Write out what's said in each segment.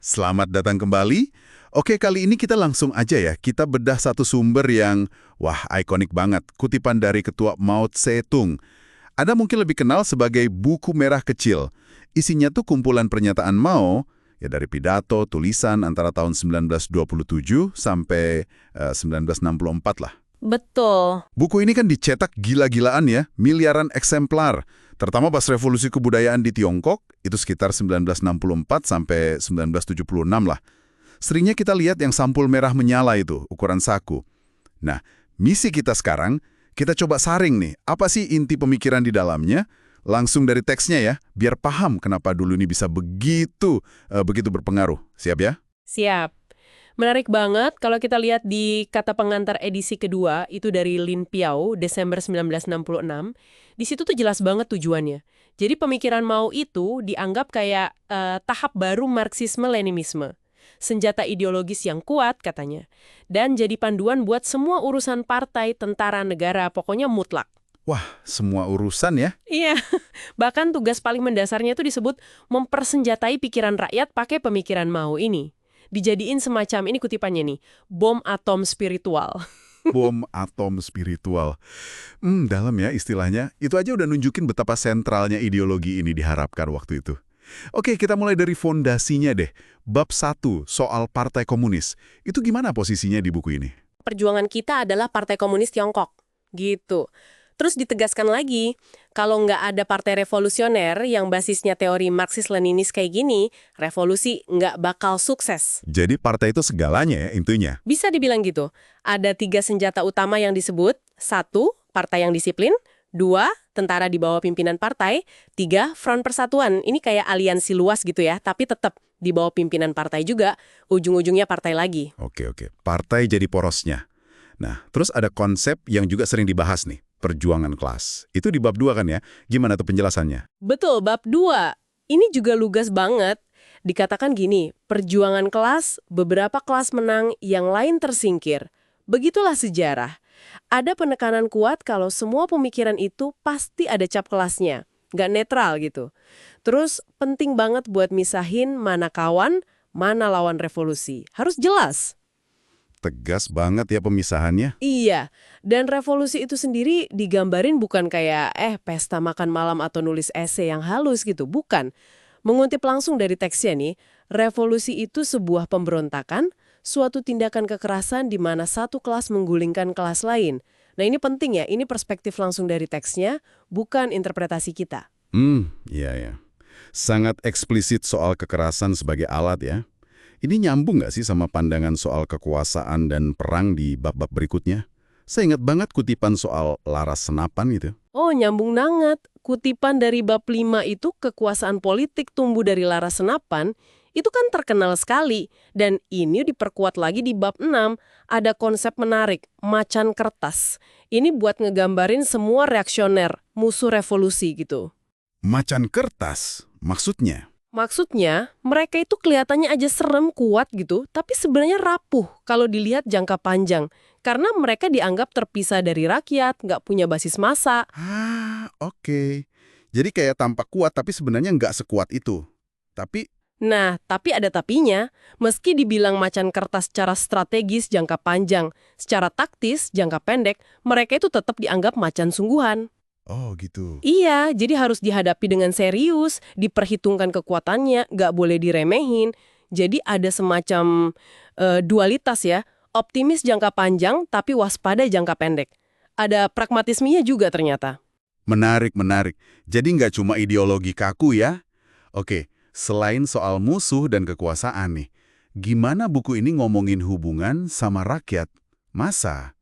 Selamat datang kembali. Oke, kali ini kita langsung aja ya. Kita bedah satu sumber yang, wah, ikonik banget. Kutipan dari Ketua Mao Tse-tung. Ada mungkin lebih kenal sebagai buku merah kecil. Isinya tuh kumpulan pernyataan Mao, ya dari pidato, tulisan antara tahun 1927 sampai 1964 lah. Betul. Buku ini kan dicetak gila-gilaan ya, miliaran eksemplar. Terutama pas revolusi kebudayaan di Tiongkok, itu sekitar 1964 sampai 1976 lah. Seringnya kita lihat yang sampul merah menyala itu, ukuran saku. Nah, misi kita sekarang, kita coba saring nih, apa sih inti pemikiran di dalamnya? Langsung dari teksnya ya, biar paham kenapa dulu ini bisa begitu berpengaruh. Siap ya? Siap. Menarik banget kalau kita lihat di kata pengantar edisi kedua, itu dari Lin Piao, Desember 1966. Di situ tuh jelas banget tujuannya. Jadi pemikiran Mao itu dianggap kayak tahap baru Marxisme-Leninisme. Senjata ideologis yang kuat katanya. Dan jadi panduan buat semua urusan partai, tentara, negara, pokoknya mutlak. Wah, semua urusan ya? Iya, bahkan tugas paling mendasarnya itu disebut mempersenjatai pikiran rakyat pakai pemikiran Mao ini. Dijadiin semacam, ini kutipannya nih, bom atom spiritual. Bom atom spiritual. Dalam ya istilahnya. Itu aja udah nunjukin betapa sentralnya ideologi ini diharapkan waktu itu. Oke, kita mulai dari fondasinya deh. Bab 1, soal Partai Komunis. Itu gimana posisinya di buku ini? Perjuangan kita adalah Partai Komunis Tiongkok. Gitu. Terus ditegaskan lagi, kalau nggak ada partai revolusioner yang basisnya teori Marxis-Leninis kayak gini, revolusi nggak bakal sukses. Jadi partai itu segalanya ya intinya? Bisa dibilang gitu. Ada 3 senjata utama yang disebut. 1, partai yang disiplin. 2, tentara di bawah pimpinan partai. 3, front persatuan. Ini kayak aliansi luas gitu ya, tapi tetap di bawah pimpinan partai juga. Ujung-ujungnya partai lagi. Oke. Partai jadi porosnya. Nah, terus ada konsep yang juga sering dibahas nih. Perjuangan kelas. Itu di bab 2 kan ya? Gimana tuh penjelasannya? Betul, bab 2. Ini juga lugas banget. Dikatakan gini, perjuangan kelas, beberapa kelas menang, yang lain tersingkir. Begitulah sejarah. Ada penekanan kuat kalau semua pemikiran itu pasti ada cap kelasnya. Nggak netral gitu. Terus penting banget buat misahin mana kawan, mana lawan revolusi. Harus jelas. Tegas banget ya pemisahannya. Iya, dan revolusi itu sendiri digambarin bukan kayak pesta makan malam atau nulis esai yang halus gitu, bukan. Mengutip langsung dari teksnya nih, revolusi itu sebuah pemberontakan, suatu tindakan kekerasan di mana satu kelas menggulingkan kelas lain. Nah ini penting ya, ini perspektif langsung dari teksnya, bukan interpretasi kita. Iya. Sangat eksplisit soal kekerasan sebagai alat ya. Ini nyambung nggak sih sama pandangan soal kekuasaan dan perang di bab-bab berikutnya? Saya ingat banget kutipan soal laras senapan gitu. Oh, nyambung banget. Kutipan dari bab 5 itu kekuasaan politik tumbuh dari laras senapan, itu kan terkenal sekali. Dan ini diperkuat lagi di bab 6, ada konsep menarik, macan kertas. Ini buat ngegambarin semua reaksioner, musuh revolusi gitu. Macan kertas? Maksudnya? Maksudnya, mereka itu kelihatannya aja serem, kuat gitu, tapi sebenarnya rapuh kalau dilihat jangka panjang. Karena mereka dianggap terpisah dari rakyat, nggak punya basis massa. Oke. Jadi kayak tampak kuat, tapi sebenarnya nggak sekuat itu. Nah, tapi ada tapinya. Meski dibilang macan kertas secara strategis jangka panjang, secara taktis jangka pendek, mereka itu tetap dianggap macan sungguhan. Oh gitu. Iya, jadi harus dihadapi dengan serius, diperhitungkan kekuatannya, nggak boleh diremehin. Jadi ada semacam dualitas ya, optimis jangka panjang tapi waspada jangka pendek. Ada pragmatismenya juga ternyata. Menarik. Jadi nggak cuma ideologi kaku ya? Oke, selain soal musuh dan kekuasaan nih, gimana buku ini ngomongin hubungan sama rakyat? Massa?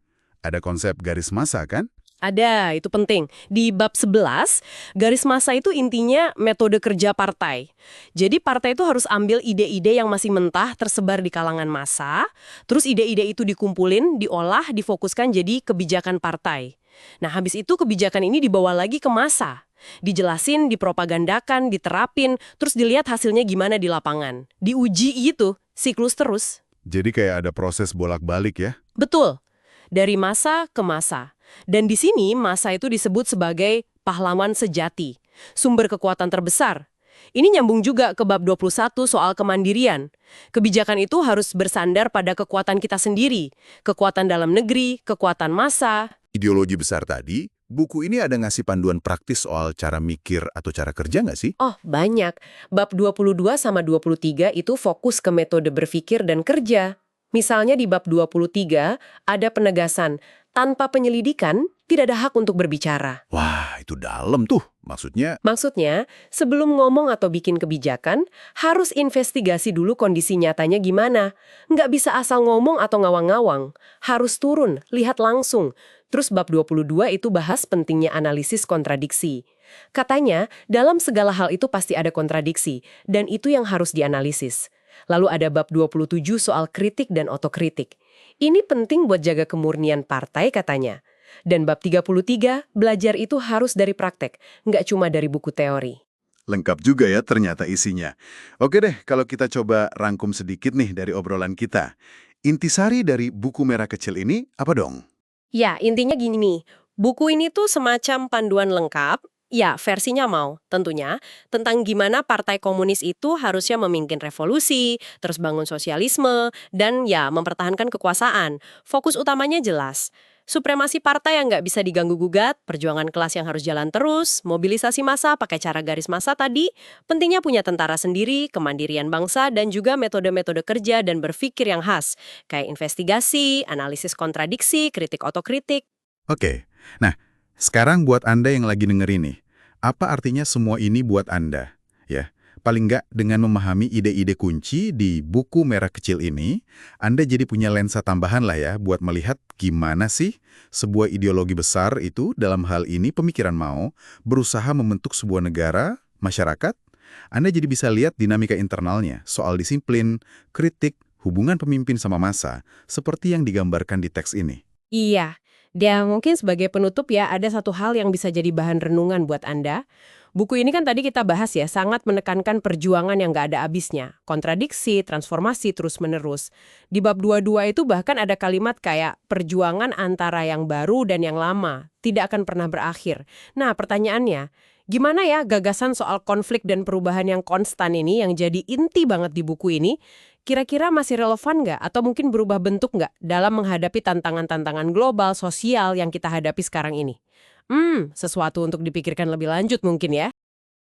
Ada konsep garis massa kan? Ada, itu penting. Di bab 11, garis massa itu intinya metode kerja partai. Jadi partai itu harus ambil ide-ide yang masih mentah tersebar di kalangan massa, terus ide-ide itu dikumpulin, diolah, difokuskan jadi kebijakan partai. Nah, habis itu kebijakan ini dibawa lagi ke massa. Dijelasin, dipropagandakan, diterapin, terus dilihat hasilnya gimana di lapangan. Diuji gitu, siklus terus. Jadi kayak ada proses bolak-balik ya? Betul. Dari massa ke massa. Dan di sini massa itu disebut sebagai pahlawan sejati, sumber kekuatan terbesar. Ini nyambung juga ke bab 21 soal kemandirian. Kebijakan itu harus bersandar pada kekuatan kita sendiri, kekuatan dalam negeri, kekuatan massa. Ideologi besar tadi, buku ini ada ngasih panduan praktis soal cara mikir atau cara kerja nggak sih? Oh, banyak. Bab 22 sama 23 itu fokus ke metode berpikir dan kerja. Misalnya di bab 23 ada penegasan, tanpa penyelidikan tidak ada hak untuk berbicara. Wah, itu dalam tuh. Maksudnya, sebelum ngomong atau bikin kebijakan, harus investigasi dulu kondisi nyatanya gimana. Nggak bisa asal ngomong atau ngawang-ngawang. Harus turun, lihat langsung. Terus bab 22 itu bahas pentingnya analisis kontradiksi. Katanya, dalam segala hal itu pasti ada kontradiksi, dan itu yang harus dianalisis. Lalu ada bab 27 soal kritik dan otokritik. Ini penting buat jaga kemurnian partai katanya. Dan bab 33, belajar itu harus dari praktek, nggak cuma dari buku teori. Lengkap juga ya ternyata isinya. Oke deh, kalau kita coba rangkum sedikit nih dari obrolan kita. Intisari dari buku merah kecil ini apa dong? Ya, intinya gini nih, buku ini tuh semacam panduan lengkap, ya versinya mau, tentunya, tentang gimana partai komunis itu harusnya memimpin revolusi, terus bangun sosialisme, dan ya mempertahankan kekuasaan. Fokus utamanya jelas. Supremasi partai yang nggak bisa diganggu-gugat, perjuangan kelas yang harus jalan terus, mobilisasi massa pakai cara garis massa tadi, pentingnya punya tentara sendiri, kemandirian bangsa, dan juga metode-metode kerja dan berpikir yang khas, kayak investigasi, analisis kontradiksi, kritik otokritik. Oke, nah sekarang buat Anda yang lagi dengerin nih, apa artinya semua ini buat Anda? Ya, paling nggak dengan memahami ide-ide kunci di buku merah kecil ini, Anda jadi punya lensa tambahan lah ya buat melihat gimana sih sebuah ideologi besar itu dalam hal ini pemikiran Mao berusaha membentuk sebuah negara, masyarakat. Anda jadi bisa lihat dinamika internalnya soal disiplin, kritik, hubungan pemimpin sama massa, seperti yang digambarkan di teks ini. Iya, dan mungkin sebagai penutup ya, ada satu hal yang bisa jadi bahan renungan buat Anda. Buku ini kan tadi kita bahas ya, sangat menekankan perjuangan yang nggak ada habisnya. Kontradiksi, transformasi terus-menerus. Di bab 22 itu bahkan ada kalimat kayak perjuangan antara yang baru dan yang lama, tidak akan pernah berakhir. Nah, pertanyaannya, gimana ya gagasan soal konflik dan perubahan yang konstan ini yang jadi inti banget di buku ini? Kira-kira masih relevan nggak? Atau mungkin berubah bentuk nggak dalam menghadapi tantangan-tantangan global, sosial yang kita hadapi sekarang ini? Sesuatu untuk dipikirkan lebih lanjut mungkin ya.